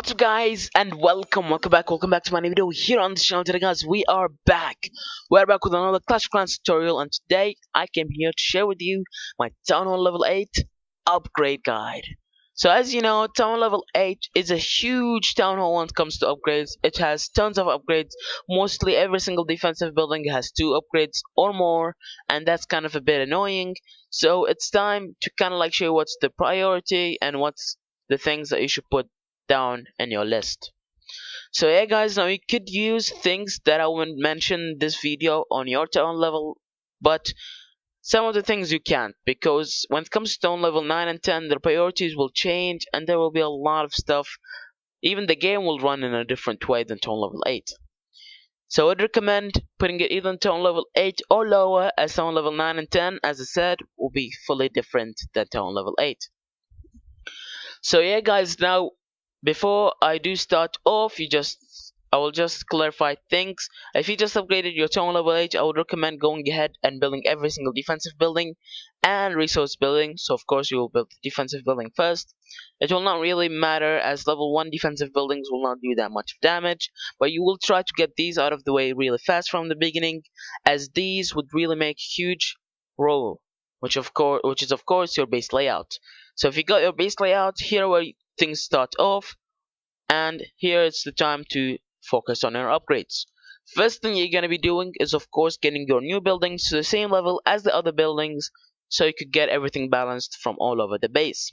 What's up, guys, and welcome back to my new video here on the channel. Today, guys, we're back with another Clash of Clans tutorial, and today I came here to share with you my Town Hall level 8 upgrade guide. So as you know, Town Hall level 8 is a huge Town Hall when it comes to upgrades. It has tons of upgrades. Mostly every single defensive building has 2 upgrades or more, and that's kind of a bit annoying. So it's time to kind of like show you what's the priority and what's the things that you should put down in your list. So yeah, guys, now you could use things that I won't mention in this video on your town level, but some of the things you can't, because when it comes to town level 9 and 10, the priorities will change and there will be a lot of stuff. Even the game will run in a different way than town level 8. So I'd recommend putting it either on town level 8 or lower, as town level 9 and 10, as I said, will be fully different than town level 8. So yeah, guys, now before I do start off, I will just clarify things. If you just upgraded your town level 8, I would recommend going ahead and building every single defensive building and resource building. So of course you will build the defensive building first. It will not really matter, as level 1 defensive buildings will not do that much damage, but you will try to get these out of the way really fast from the beginning, as these would really make huge role, which is of course your base layout. So if you got your base layout, here where things start off, and here it's the time to focus on your upgrades. First thing you're going to be doing is of course getting your new buildings to the same level as the other buildings, so you could get everything balanced from all over the base.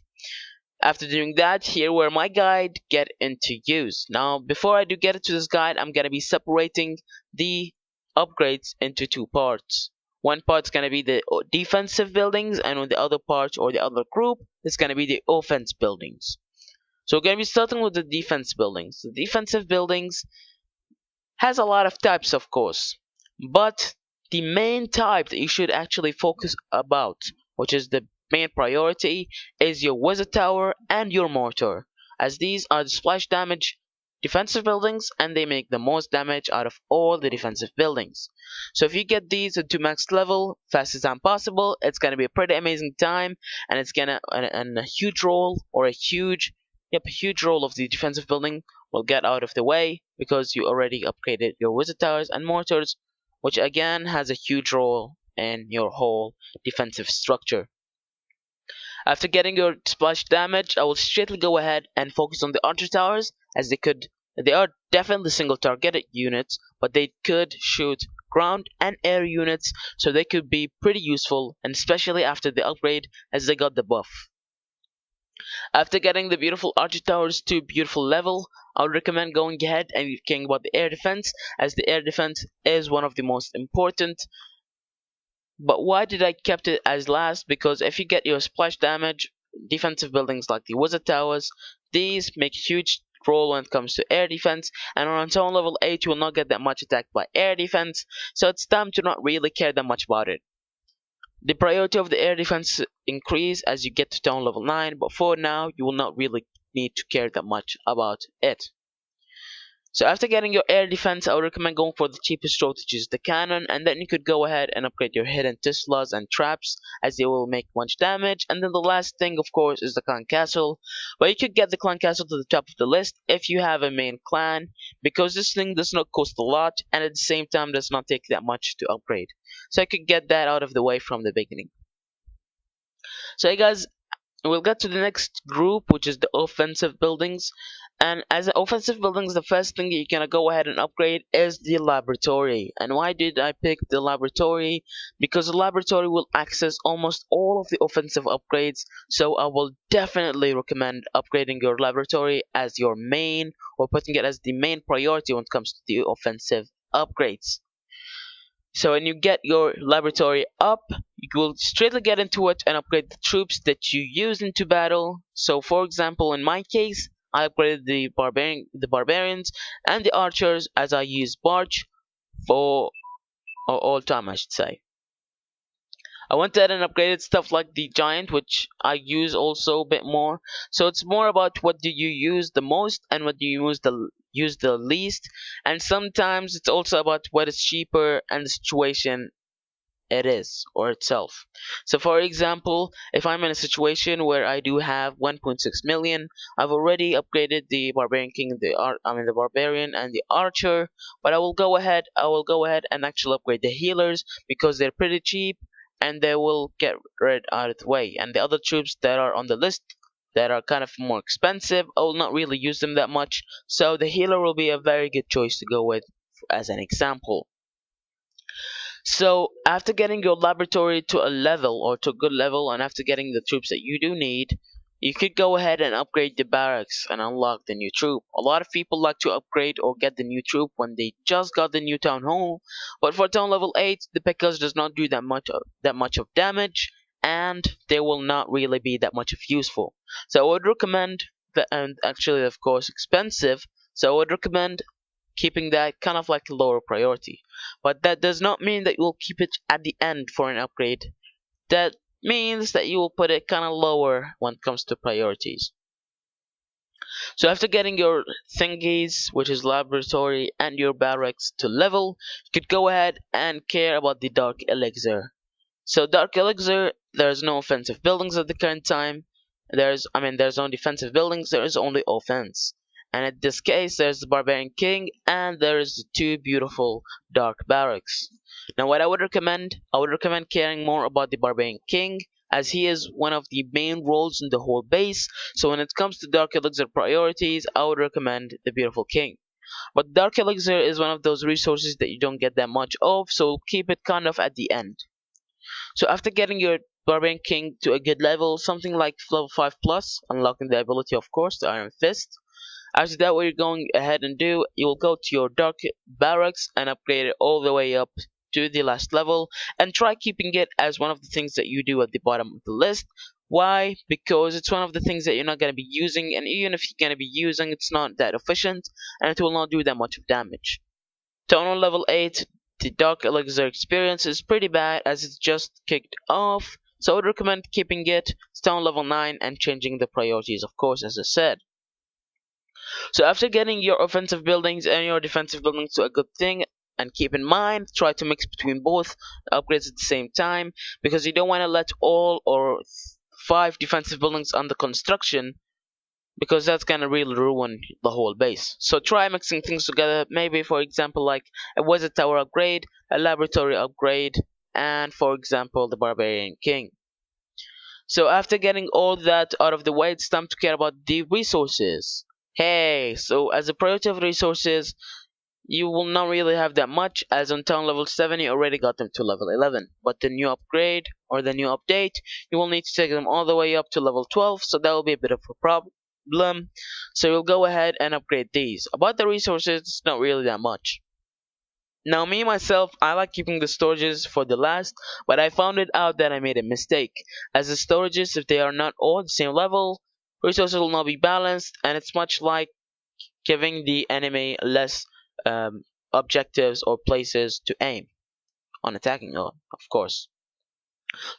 After doing that, here where my guide get into use. Now before I do get into this guide, I'm going to be separating the upgrades into 2 parts. One part's going to be the defensive buildings, and on the other part or the other group is going to be the offense buildings. So we're going to be starting with the defense buildings. The defensive buildings has a lot of types, of course, but the main type that you should actually focus about, which is the main priority, is your wizard tower and your mortar, as these are the splash damage defensive buildings and they make the most damage out of all the defensive buildings. So if you get these into max level fastest time possible, it's gonna be a pretty amazing time, and it's gonna and a huge role or a huge role of the defensive building will get out of the way, because you already upgraded your wizard towers and mortars, which again has a huge role in your whole defensive structure. After getting your splash damage, I will straightly go ahead and focus on the archer towers, as they are definitely single targeted units, but they could shoot ground and air units, so they could be pretty useful, and especially after the upgrade, as they got the buff. After getting the beautiful archer towers to beautiful level, I would recommend going ahead and thinking about the air defense, as the air defense is one of the most important. But why did I kept it as last? Because if you get your splash damage, defensive buildings like the wizard towers, these make huge role when it comes to air defense, and on town level 8 you will not get that much attacked by air defense, so it's time to not really care that much about it. The priority of the air defense increase as you get to town level 9, but for now you will not really need to care that much about it. So after getting your air defense, I would recommend going for the cheapest road, which is the cannon, and then you could go ahead and upgrade your hidden Teslas and traps, as they will make much damage. And then the last thing, of course, is the clan castle, but you could get the clan castle to the top of the list if you have a main clan, because this thing does not cost a lot and at the same time does not take that much to upgrade. So I could get that out of the way from the beginning. So hey guys, we'll get to the next group, which is the offensive buildings. And as an offensive buildings, the first thing you're gonna go ahead and upgrade is the laboratory. And why did I pick the laboratory? Because the laboratory will access almost all of the offensive upgrades, so I will definitely recommend upgrading your laboratory as your main, or putting it as the main priority when it comes to the offensive upgrades. So when you get your laboratory up, you will straightly get into it and upgrade the troops that you use into battle. So for example, in my case, I upgraded the barbarians and the archers, as I use Barch for all time, I should say. I went ahead and upgraded stuff like the giant, which I use also a bit more. So it's more about what do you use the most and what do you use the least, and sometimes it's also about what is cheaper and the situation it is or itself. So for example, if I'm in a situation where I do have 1.6 million, I've already upgraded the barbarian king, the barbarian and the archer, but I will go ahead and actually upgrade the healers because they're pretty cheap and they will get rid out of the way. And the other troops that are on the list that are kind of more expensive, I will not really use them that much. So the healer will be a very good choice to go with as an example. So after getting your laboratory to a level or to a good level, and after getting the troops that you do need, you could go ahead and upgrade the barracks and unlock the new troop. A lot of people like to upgrade or get the new troop when they just got the new town hall, but for town level 8, the Pekkas does not do that much of damage, and they will not really be that much of useful. So I would recommend that, and actually of course expensive. So I would recommend keeping that kind of like a lower priority. But that does not mean that you will keep it at the end for an upgrade. That means that you will put it kind of lower when it comes to priorities. So after getting your thingies, which is laboratory and your barracks to level, you could go ahead and care about the dark elixir. So Dark Elixir, there's no offensive buildings at the current time. There's no defensive buildings. There is only offense. And in this case, there's the Barbarian King, and there's the two beautiful Dark Barracks. Now, what I would recommend caring more about the Barbarian King, as he is one of the main roles in the whole base. So when it comes to Dark Elixir priorities, I would recommend the beautiful King. But Dark Elixir is one of those resources that you don't get that much of, so keep it kind of at the end. So after getting your Barbarian King to a good level, something like level 5 plus, unlocking the ability of course, the Iron Fist. After that, what you're going ahead and do, you will go to your Dark Barracks and upgrade it all the way up to the last level, and try keeping it as one of the things that you do at the bottom of the list. Why? Because it's one of the things that you're not going to be using, and even if you're going to be using, it's not that efficient, and it will not do that much of damage. Tono level 8, the Dark Elixir experience is pretty bad as it's just kicked off, so I would recommend keeping it Stone level 9 and changing the priorities of course as I said. So after getting your offensive buildings and your defensive buildings to a good thing, and keep in mind, try to mix between both upgrades at the same time, because you don't want to let all or 5 defensive buildings under construction, because that's gonna really ruin the whole base. So try mixing things together, maybe for example like a wizard tower upgrade, a laboratory upgrade, and for example the barbarian king. So after getting all that out of the way, it's time to care about the resources. Hey, so as a priority of resources, you will not really have that much, as on town level 7 you already got them to level 11, but the new upgrade or the new update, you will need to take them all the way up to level 12, so that will be a bit of a problem. So you'll go ahead and upgrade these. About the resources, it's not really that much. Now me myself, I like keeping the storages for the last, but I found it out that I made a mistake, as the storages, if they are not all the same level, resources will not be balanced, and it's much like giving the enemy less objectives or places to aim on attacking on, of course.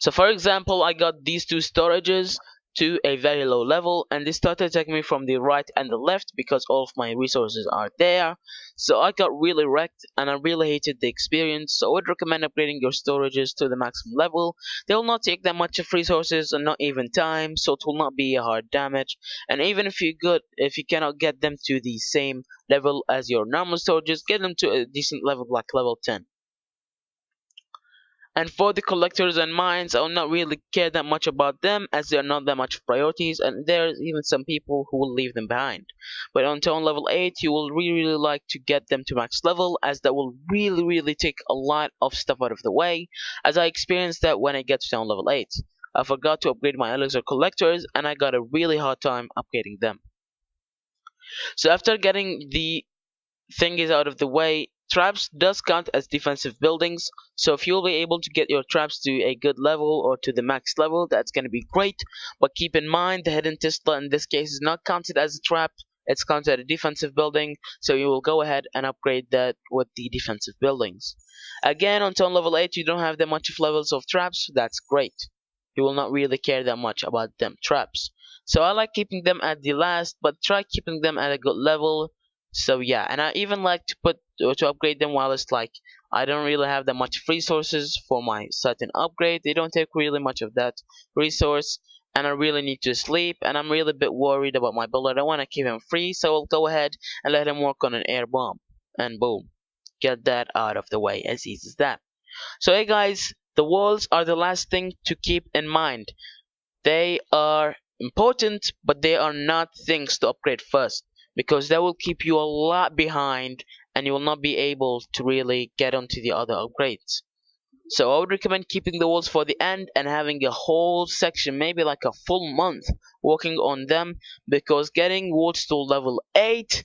So for example, I got these two storages to a very low level, and they started attacking me from the right and the left because all of my resources are there. So I got really wrecked and I really hated the experience. So I would recommend upgrading your storages to the maximum level. They will not take that much of resources and not even time, so it will not be a hard damage. And even if you cannot get them to the same level as your normal storages, get them to a decent level like level 10. And for the collectors and mines, I will not really care that much about them, as they are not that much priorities, and there's even some people who will leave them behind. But on town level 8, you will really like to get them to max level, as that will really take a lot of stuff out of the way, as I experienced that when I get to town level 8. I forgot to upgrade my elixir collectors, and I got a really hard time upgrading them. So after getting the thing is out of the way, traps does count as defensive buildings, so if you'll be able to get your traps to a good level or to the max level, that's going to be great. But keep in mind, the hidden Tesla in this case is not counted as a trap, it's counted as a defensive building, so you will go ahead and upgrade that with the defensive buildings. Again, on town level 8 you don't have that much of levels of traps, that's great. You will not really care that much about them traps. So I like keeping them at the last, but try keeping them at a good level. So yeah, and I even like to upgrade them while it's like I don't really have that much resources for my certain upgrade. They don't take really much of that resource, and I really need to sleep, and I'm really a bit worried about my build. I don't want to keep him free, so I'll go ahead and let him work on an air bomb, and boom, get that out of the way, as easy as that. So hey guys, the walls are the last thing to keep in mind. They are important, but they are not things to upgrade first, because they will keep you a lot behind and you will not be able to really get onto the other upgrades. So I would recommend keeping the walls for the end and having a whole section, maybe like a full month, working on them, because getting walls to level 8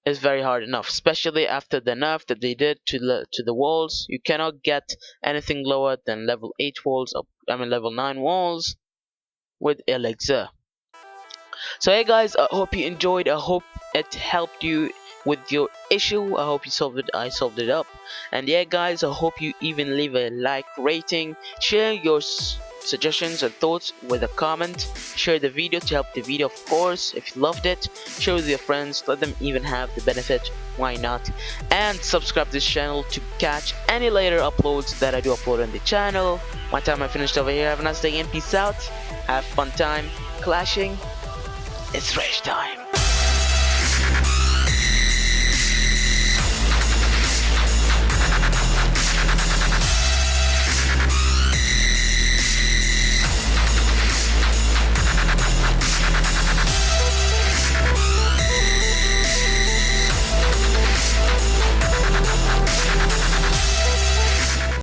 is very hard enough, especially after the nerf that they did to the walls. You cannot get anything lower than level 8 walls, level 9 walls with elixir. So hey guys, I hope you enjoyed. I hope it helped you with your issue. I hope you solved it. I solved it up. And yeah guys, I hope you even leave a like, rating, share your suggestions and thoughts with a comment, share the video to help the video, of course. If you loved it, share with your friends, let them even have the benefit, why not, and subscribe to this channel to catch any later uploads that I do upload on the channel. My time I finished over here. Have a nice day and peace out. Have fun time clashing. It's rage time.